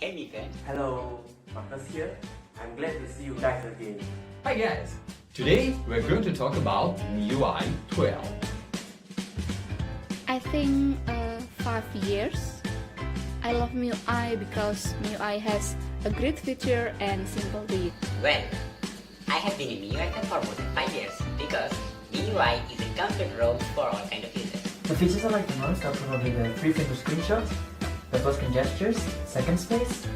Hey Mika. Hello, Marcus here. I'm glad to see you guys again. Hi guys! Today we're going to talk about MIUI 12. I think 5 years. I love MIUI because MIUI has a great feature and simple to use. Well, I have been in MIUI for more than 5 years because MIUI is a comfort roam for all kind of users. The features I like the most are probably the 3-finger screenshot, the first-screen gestures, second space,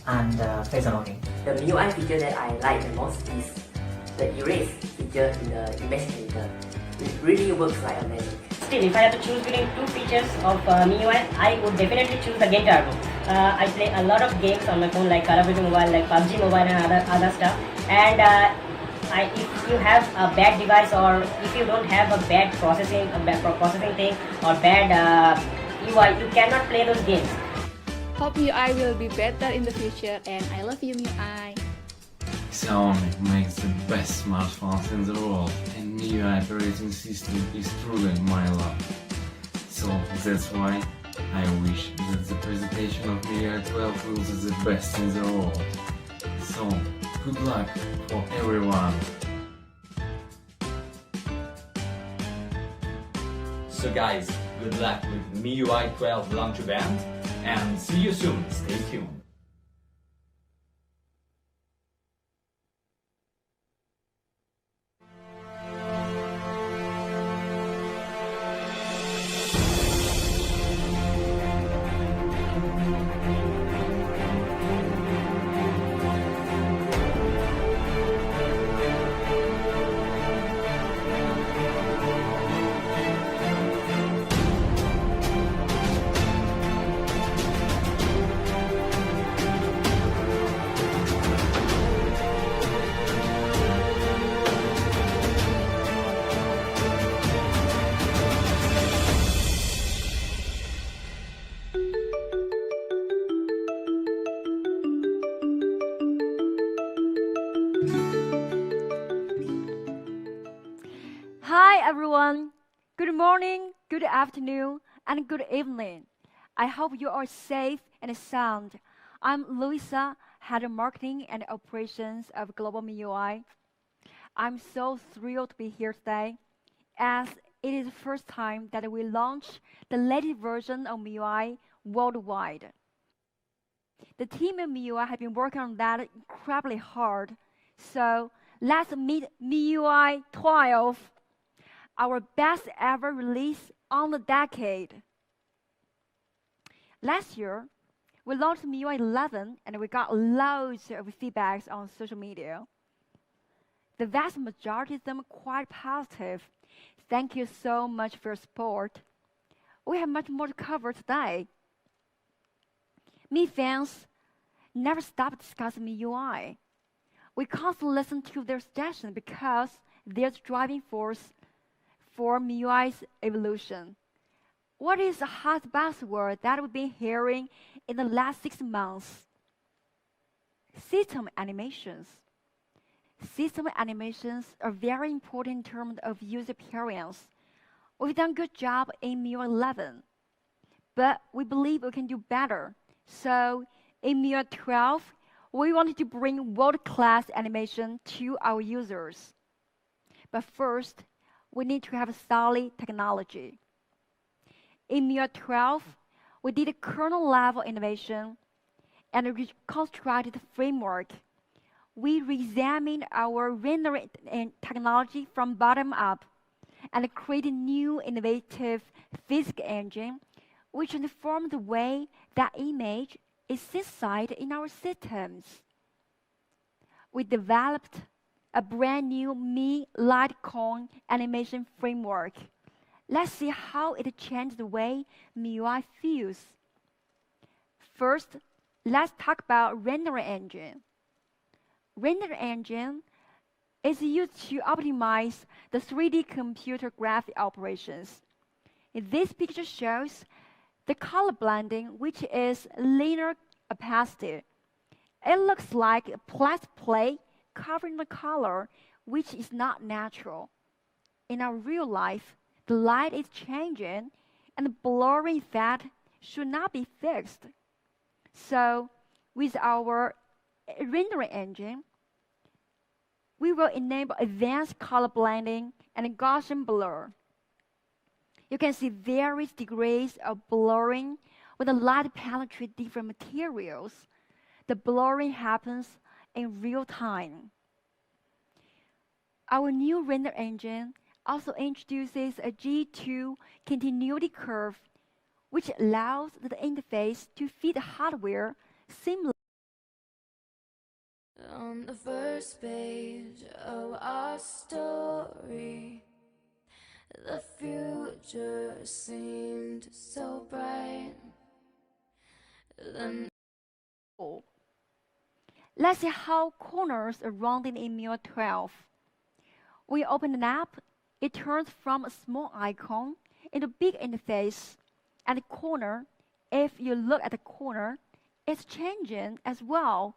and face unlocking. The MIUI feature that I like the most is the erase feature in the image editor. It really works like a magic. Still, if I have to choose between two features of MIUI, I would definitely choose the Game Turbo. I play a lot of games on my phone like Call of Duty Mobile, like PUBG Mobile and other stuff. And if you have a bad device or if you don't have a bad processing thing or bad UI, you cannot play those games. Hope MIUI will be better in the future, and I love you MIUI. Xiaomi makes the best smartphones in the world, and MIUI operating system is truly my love. So that's why I wish that the presentation of MIUI 12 will be the best in the world. So good luck for everyone. So guys, good luck with MIUI 12 launch event and see you soon. Stay tuned. Hi everyone, good morning, good afternoon, and good evening. I hope you are safe and sound. I'm Louisa, Head of Marketing and Operations of Global MIUI. I'm so thrilled to be here today, as it is the first time that we launch the latest version of MIUI worldwide. The team at MIUI has been working on that incredibly hard, so let's meet MIUI 12. Our best ever release on the decade. Last year, we launched MIUI 11 and we got loads of feedbacks on social media. The vast majority of them quite positive. Thank you so much for your support. We have much more to cover today. Mi fans never stop discussing MIUI. We constantly listen to their suggestions because they're the driving force for MIUI's evolution. What is the hot buzzword that we've been hearing in the last 6 months? System animations. System animations are very important in terms of user experience. We've done a good job in MIUI 11, but we believe we can do better. So in MIUI 12, we wanted to bring world-class animation to our users. But first, we need to have a solid technology. In MIUI 12, we did a kernel-level innovation and reconstructed the framework. We re-examined our rendering technology from bottom up and created a new innovative physics engine which transformed the way that image is synthesized in our systems. We developed a brand new Mi Litecoin animation framework. Let's see how it changed the way MIUI feels. First, let's talk about render engine. Render engine is used to optimize the 3D computer graphic operations. This picture shows the color blending, which is linear opacity. It looks like a plastic plate covering the color, which is not natural. In our real life, the light is changing and the blurring effect should not be fixed. So with our rendering engine, we will enable advanced color blending and Gaussian blur. You can see various degrees of blurring when the light penetrates different materials. The blurring happens in real time. Our new render engine also introduces a G2 continuity curve, which allows the interface to feed the hardware seamlessly. On the first page of our story, the future seemed so bright. Then Let's see how corners are rounded in MIUI12. When you open an app, it turns from a small icon into a big interface. And the corner, if you look at the corner, it's changing as well.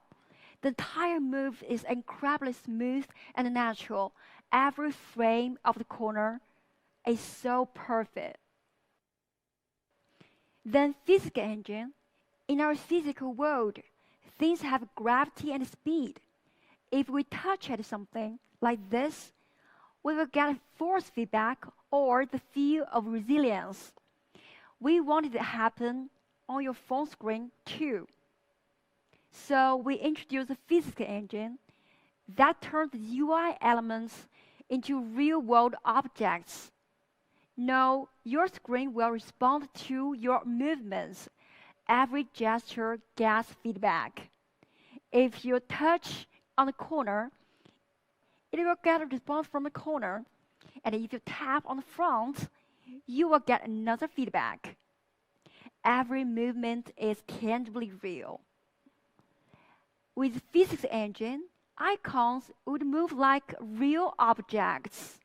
The entire move is incredibly smooth and natural. Every frame of the corner is so perfect. Then physics engine. In our physical world, things have gravity and speed. If we touch at something like this, we will get force feedback or the feel of resilience. We want it to happen on your phone screen too. So we introduced a physics engine that turns UI elements into real-world objects. Now, your screen will respond to your movements. Every gesture gets feedback. If you touch on the corner, it will get a response from the corner. And if you tap on the front, you will get another feedback. Every movement is tangibly real. With the physics engine, icons would move like real objects.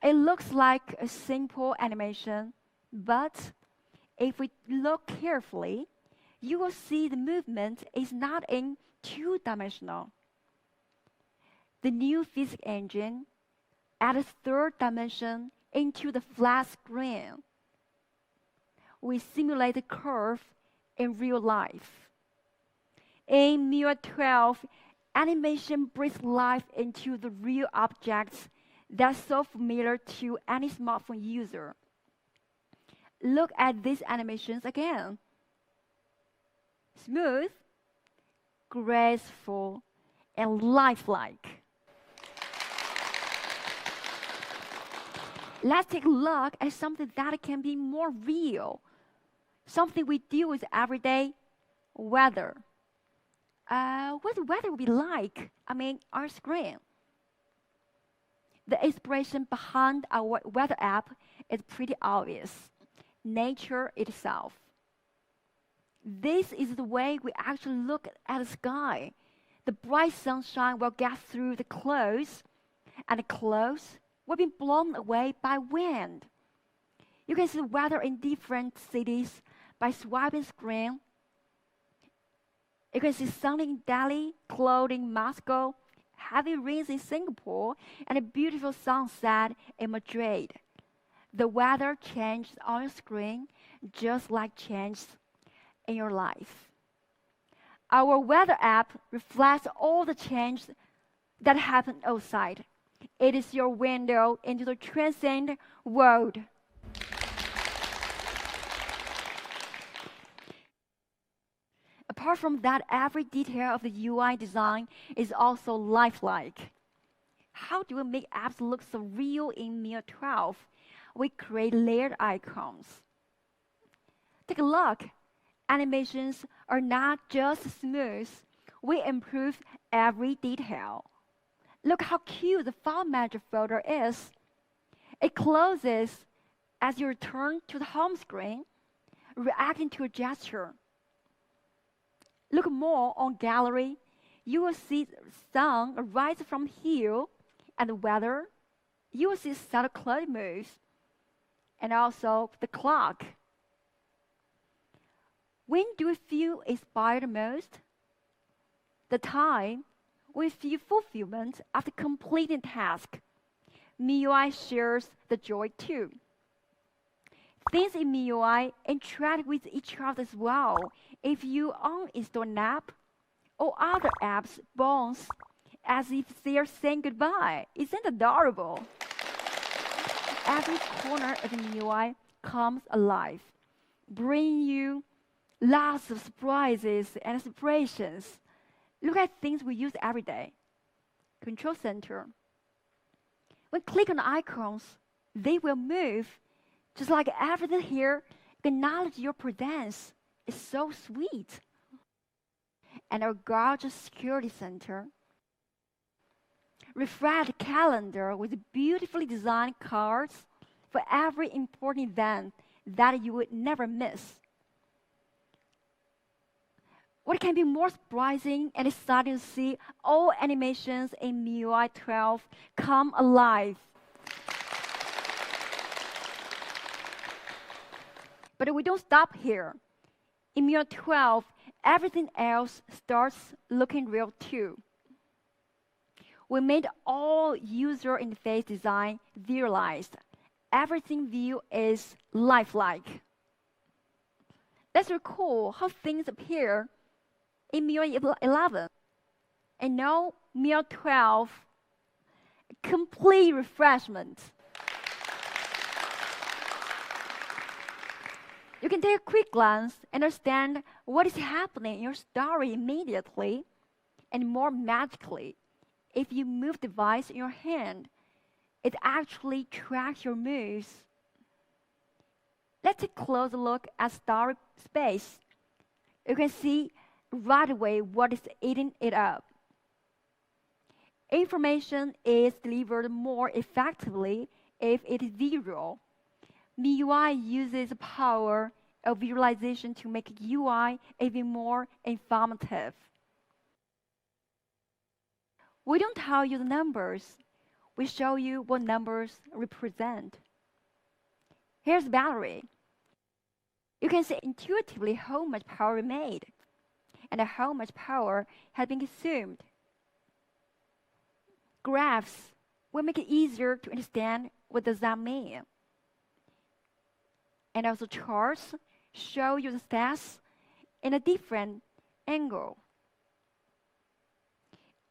It looks like a simple animation, but if we look carefully, you will see the movement is not in two-dimensional. The new physics engine adds a third dimension into the flat screen. We simulate the curve in real life. In MIUI12, animation brings life into the real objects that's so familiar to any smartphone user. Look at these animations again. Smooth, graceful, and lifelike. Let's take a look at something that can be more real. Something we deal with every day, weather. What the weather will be like, on our screen. The inspiration behind our weather app is pretty obvious. Nature itself. This is the way we actually look at the sky. The bright sunshine will get through the clouds, and the clouds will be blown away by wind. You can see the weather in different cities by swiping screen. You can see sunny in Delhi, cloudy in Moscow, heavy rains in Singapore, and a beautiful sunset in Madrid. The weather changes on your screen just like changes in your life. Our weather app reflects all the changes that happen outside. It is your window into the transcendent world. Apart from that, every detail of the UI design is also lifelike. How do we make apps look so real in MIUI12? We create layered icons. Take a look. Animations are not just smooth. We improve every detail. Look how cute the file manager folder is. It closes as you return to the home screen, reacting to a gesture. Look more on gallery. You will see the sun rise from hill, and the weather. You will see subtle cloud moves, and also the clock. When do we feel inspired most? The time we feel fulfillment after completing a task. MIUI shares the joy too. Things in MIUI interact with each other as well. If you uninstall an app, all other apps bounce as if they are saying goodbye. Isn't it adorable? Every corner of the MIUI comes alive, bringing you lots of surprises and inspirations. Look at things we use every day. Control center. When click on icons, they will move. Just like everything here, acknowledge your presence. It's so sweet. And our gorgeous security center. Refresh the calendar with beautifully designed cards for every important event that you would never miss. What can be more surprising and exciting to see all animations in MIUI 12 come alive. But we don't stop here. In MIUI 12, everything else starts looking real too. We made all user interface design visualized. Everything view is lifelike. Let's recall how things appear in MIUI 11. And now MIUI 12, complete refreshment. You can take a quick glance and understand what is happening in your story immediately and more magically. If you move the device in your hand, it actually tracks your moves. Let's take a closer look at story space. You can see right away what is eating it up. Information is delivered more effectively if it is visual. MIUI uses the power of visualization to make UI even more informative. We don't tell you the numbers. We show you what numbers represent. Here's the battery. You can see intuitively how much power we made and how much power has been consumed. Graphs will make it easier to understand what does that mean. And also charts show you the stats in a different angle.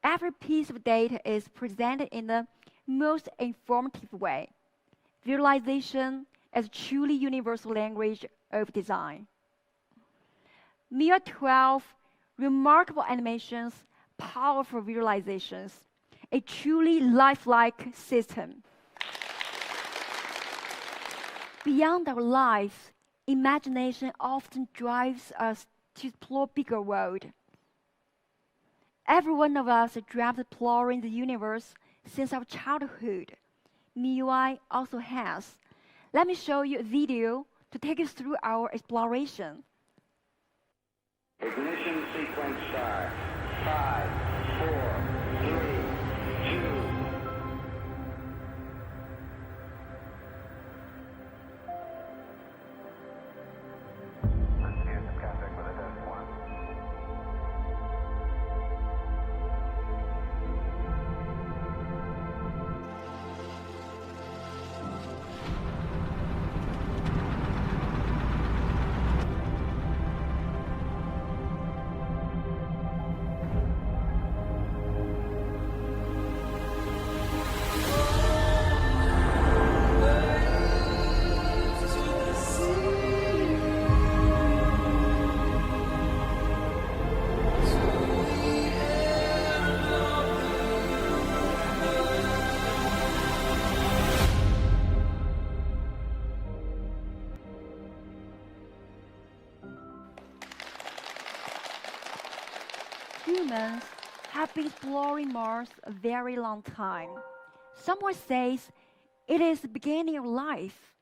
Every piece of data is presented in the most informative way. Visualization as a truly universal language of design. MIUI 12, remarkable animations, powerful visualizations, a truly lifelike system. Beyond our lives, imagination often drives us to explore bigger world. Every one of us has dreamt of exploring the universe since our childhood. MIUI also has. Let me show you a video to take us through our exploration. Ignition sequence start. 5, 4, 3, 2. Humans have been exploring Mars a very long time. Someone says it is the beginning of life,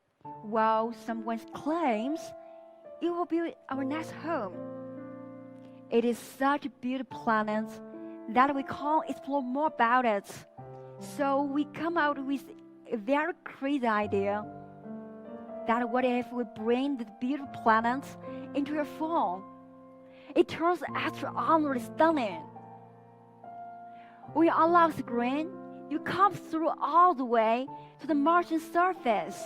while someone claims it will be our next home. It is such a beautiful planet that we can't explore more about it. So we come out with a very crazy idea that what if we bring the beautiful planet into your phone? It turns extraordinarily stunning. When you unlock the screen, you come through all the way to the Martian surface.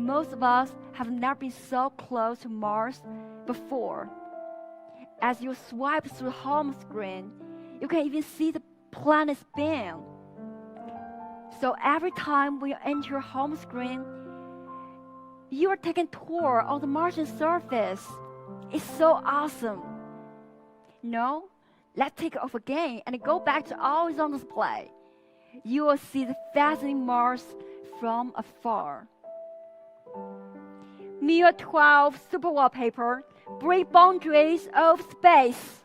most of us have never been so close to Mars before. As you swipe through the home screen, you can even see the planet spin. So every time when you enter your home screen, you are taking a tour of the Martian surface. It's so awesome. No, let's take it off again and go back to always on display. You will see the fascinating Mars from afar. MIUI12 Super Wallpaper break boundaries of space.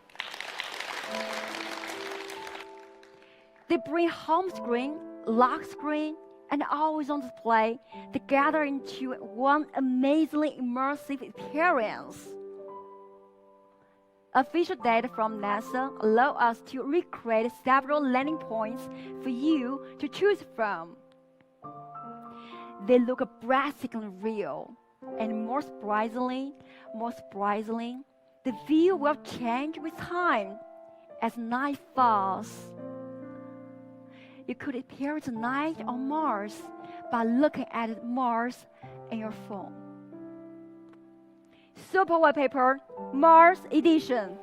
They bring home screen, lock screen, and always on display together into one amazingly immersive experience. Official data from NASA allow us to recreate several landing points for you to choose from. They look breathtakingly real, and more surprisingly, the view will change with time as night falls. You could experience the night on Mars by looking at Mars in your phone. Super Wallpaper Mars Edition.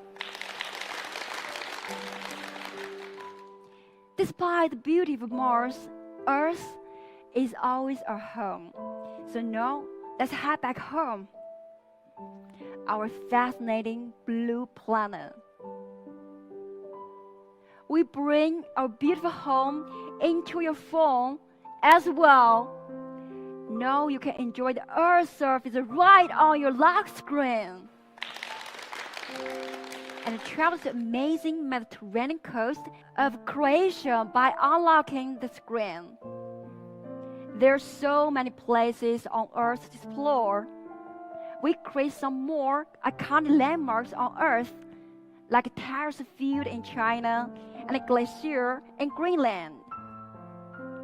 Despite the beauty of Mars, Earth is always our home. So now, let's head back home. Our fascinating blue planet. We bring our beautiful home into your phone as well. Now you can enjoy the Earth's surface right on your lock screen. And travel to the amazing Mediterranean coast of Croatia by unlocking the screen. There are so many places on Earth to explore. We create some more iconic landmarks on Earth, like a terrace field in China and a glacier in Greenland.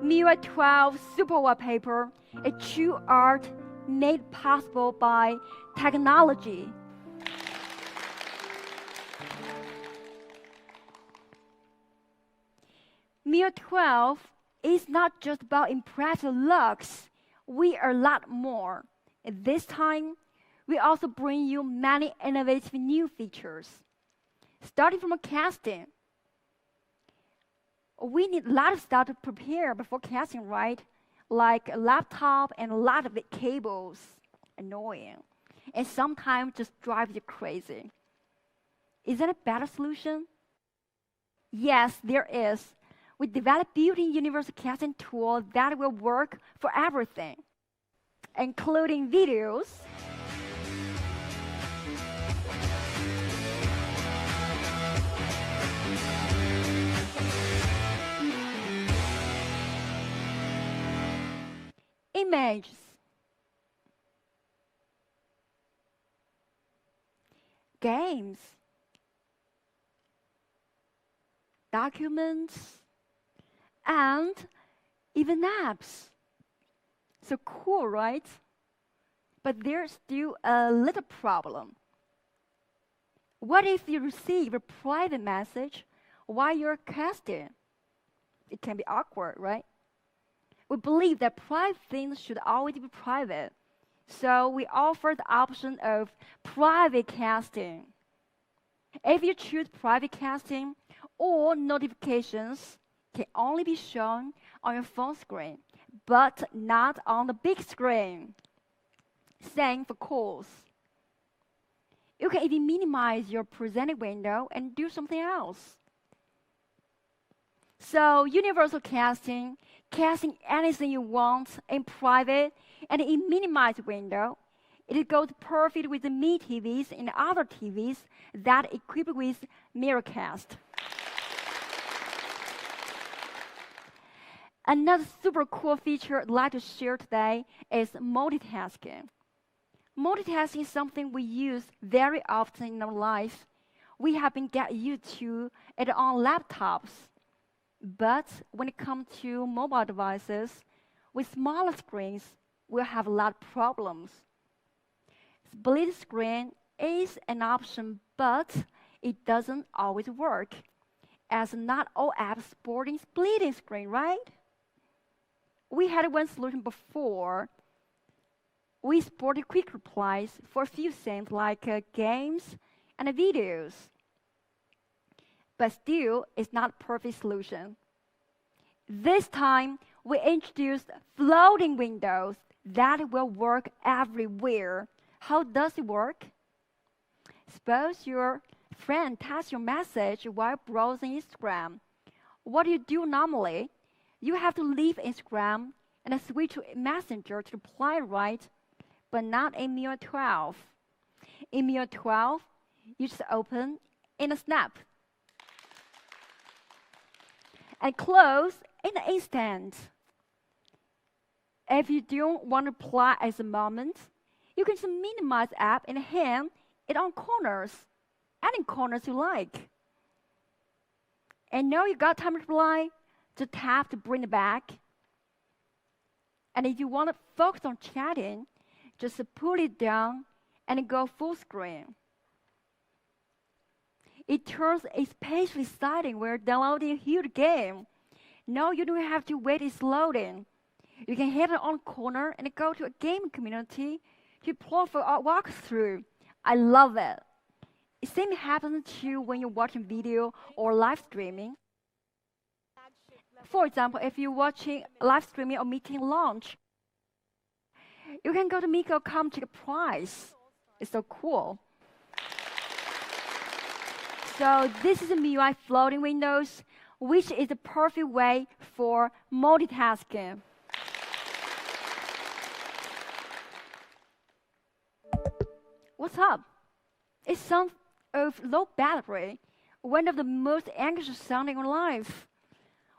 MIUI12 Super Wallpaper, a true art made possible by technology. MIUI12 is not just about impressive looks. We are a lot more. At this time, we also bring you many innovative new features. Starting from casting. We need a lot of stuff to prepare before casting, right? Like a laptop and a lot of cables. Annoying. And sometimes just drives you crazy. Is that a better solution? Yes, there is. We developed built-in universal casting tool that will work for everything, including videos, images, games, documents, and even apps. So cool, right? But there's still a little problem. What if you receive a private message while you're casting? It can be awkward, right? We believe that private things should always be private. So we offer the option of private casting. If you choose private casting, all notifications can only be shown on your phone screen, but not on the big screen. Same for calls. You can even minimize your presented window and do something else. So universal casting, casting anything you want in private and in minimized window, it goes perfect with the Mi TVs and other TVs that equipped with Mirrorcast. Another super cool feature I'd like to share today is multitasking. Multitasking is something we use very often in our life. We have been getting used to it on laptops. But when it comes to mobile devices, with smaller screens, we'll have a lot of problems. Split screen is an option, but it doesn't always work, as not all apps supporting splitting screen, right? We had one solution before. we supported quick replies for a few things like games and videos. But still, it's not a perfect solution. This time, we introduced floating windows that will work everywhere. How does it work? Suppose your friend types your message while browsing Instagram. What do you do normally? You have to leave Instagram and switch to Messenger to reply, right? But not in MIUI12. In MIUI12, you just open in a snap and close in an instant. If you don't want to reply at the moment, you can just minimize the app and hang it on corners, any corners you like. And now you got time to reply, just tap to bring it back. And if you want to focus on chatting, just pull it down and go full screen. It turns especially exciting when you're downloading a huge game. Now you don't have to wait it's loading. You can hit it on corner and go to a game community to play for a walkthrough. I love it. The same happens to you when you're watching video or live streaming. For example, if you're watching live streaming or meeting launch, you can go to Miko.com to check a price. It's so cool. So this is the MIUI floating windows, which is the perfect way for multitasking. What's up? It sounds of low battery, one of the most anxious sounding in life.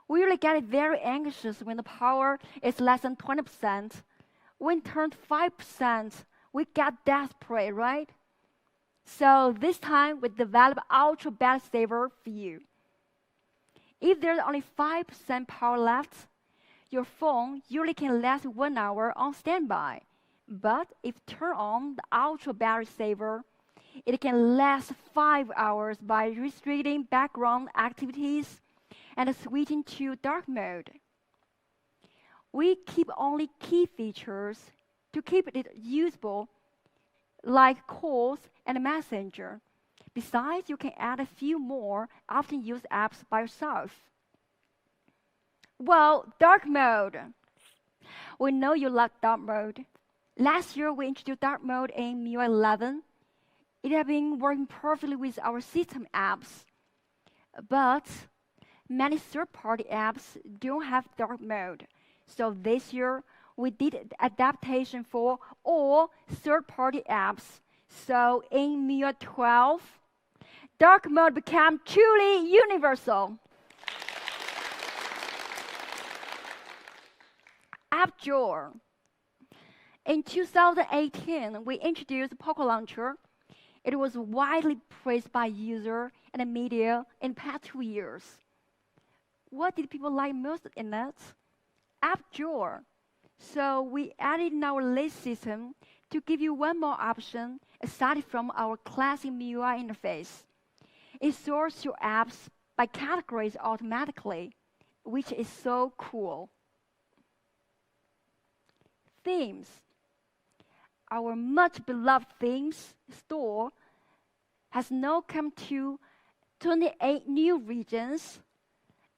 We really get very anxious when the power is less than 20%. When it turns 5%, we get desperate, right? So this time we develop ultra battery saver for you. If there's only 5% power left, your phone usually can last 1 hour on standby. But if turn on the ultra battery saver, it can last 5 hours by restricting background activities and switching to dark mode. We keep only key features to keep it usable, like calls and Messenger. Besides, you can add a few more often used apps by yourself. Well, dark mode. We know you love dark mode. Last year, we introduced dark mode in MIUI11. It has been working perfectly with our system apps. But many third-party apps don't have dark mode. So this year, we did adaptation for all third-party apps. So in MIUI12, dark mode became truly universal. App Drawer. In 2018, we introduced Poco Launcher. It was widely praised by users and the media in the past 2 years. What did people like most in it? App Drawer. So we added in our list system to give you one more option aside from our classic MIUI interface. It sorts your apps by categories automatically, which is so cool. Themes. Our much beloved themes store has now come to 28 new regions,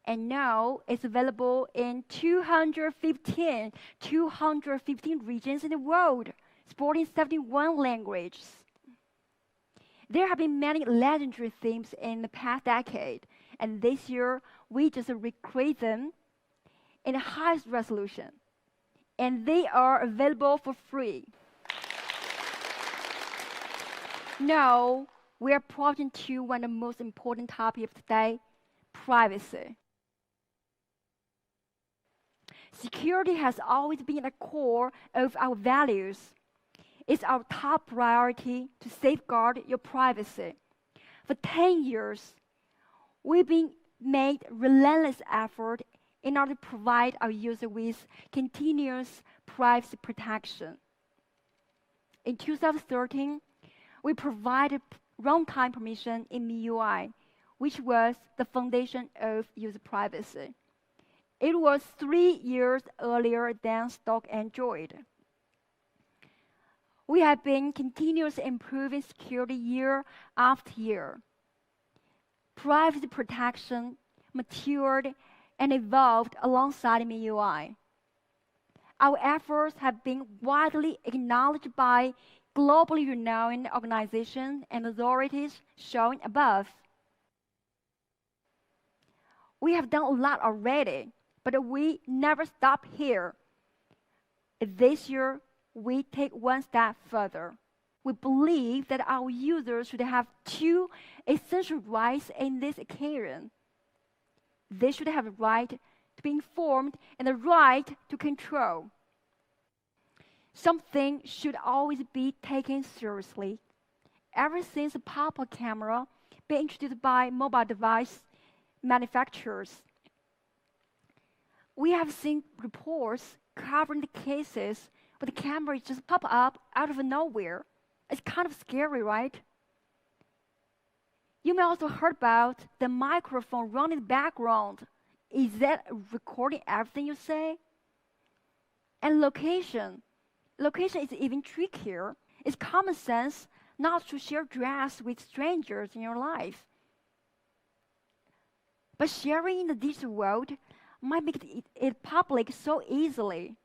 and now it's available in 215 regions in the world, supporting 71 languages. There have been many legendary themes in the past decade, and this year we just recreate them in the highest resolution, and they are available for free. Now, we are approaching to one of the most important topics of today, privacy. Security has always been at the core of our values. It's our top priority to safeguard your privacy. For 10 years, we've been made relentless effort in order to provide our users with continuous privacy protection. In 2013, we provided runtime permission in MIUI, which was the foundation of user privacy. It was 3 years earlier than stock Android. We have been continuously improving security year after year. Privacy protection matured and evolved alongside MIUI. Our efforts have been widely acknowledged by globally renowned organizations and authorities shown above. We have done a lot already, but we never stop here. This year, we take one step further. We believe that our users should have two essential rights in this occasion. They should have a right to be informed and the right to control. Something should always be taken seriously. Ever since the pop-up camera being introduced by mobile device manufacturers, we have seen reports covering the cases where the camera just pop up out of nowhere. It's kind of scary, right? You may also heard about the microphone running in the background. Is that recording everything you say? And location. Location is even trickier. It's common sense not to share dress with strangers in your life. But sharing in the digital world might make it public so easily.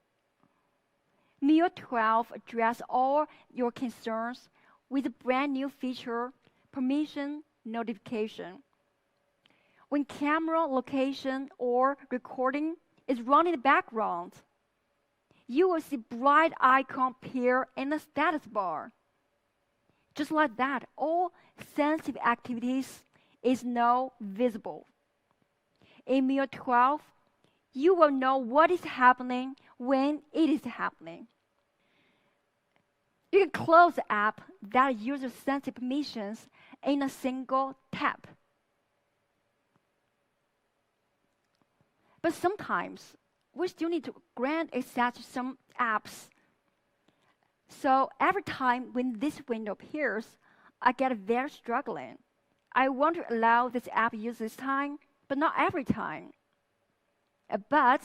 MIUI12 addresses all your concerns with a brand new feature, permission notification. When camera, location, or recording is running in the background, you will see bright icon appear in the status bar. Just like that, all sensitive activities is now visible. In MIUI12, you will know what is happening when it is happening. You can close the app that uses sensitive permissions in a single tap. But sometimes, we still need to grant access to some apps. So every time when this window appears, I get very struggling. I want to allow this app use this time, but not every time. But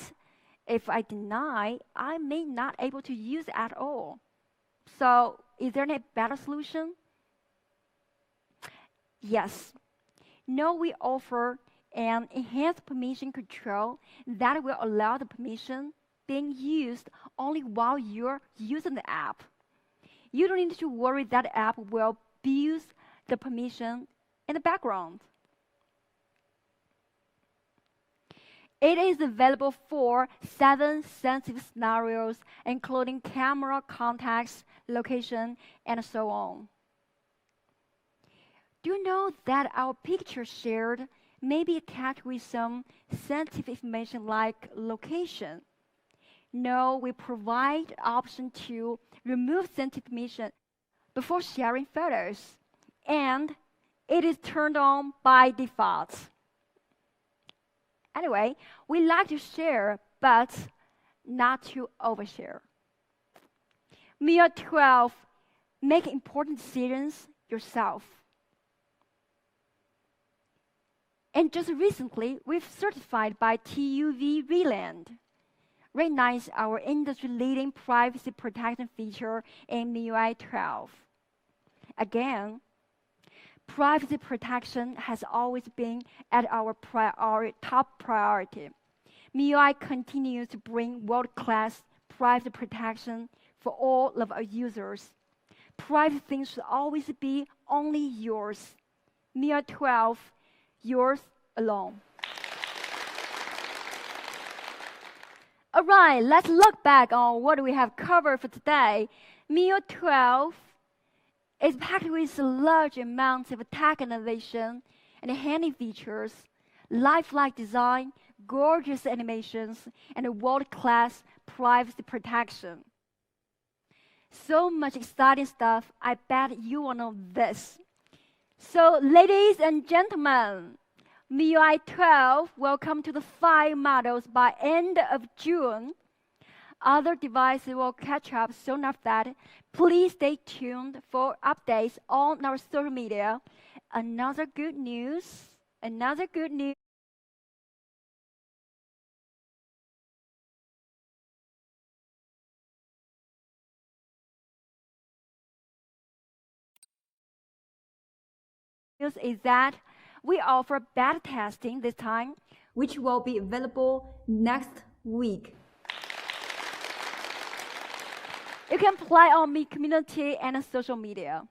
if I deny, I may not able to use it at all. So is there a better solution? Yes. Now we offer an enhanced permission control that will allow the permission being used only while you're using the app. You don't need to worry that the app will abuse the permission in the background. It is available for 7 sensitive scenarios, including camera, contacts, location, and so on. Do you know that our picture shared may be attached with some sensitive information like location? No, we provide the option to remove sensitive information before sharing photos, and it is turned on by default. Anyway, we like to share, but not to overshare. MIUI12, make important decisions yourself. And just recently, we've certified by TÜV Rheinland, recognize our industry-leading privacy protection feature in MIUI12. Again, privacy protection has always been at our top priority. MIUI continues to bring world-class privacy protection for all of our users. Private things should always be only yours. MIUI12, yours alone. All right, let's look back on what we have covered for today. MIUI12 is packed with large amounts of tech innovation and handy features, lifelike design, gorgeous animations, and a world-class privacy protection. So much exciting stuff, I bet you will know this. So, ladies and gentlemen, MIUI12 will come to the 5 models by end of June. Other devices will catch up soon after that. Please stay tuned for updates on our social media. Another good news. news is that we offer beta testing this time, which will be available next week. You can play on Mi community and social media.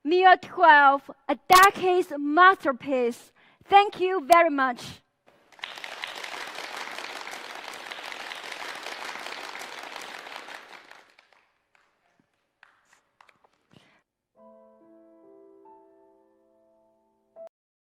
MIUI 12, a decade's masterpiece. Thank you very much.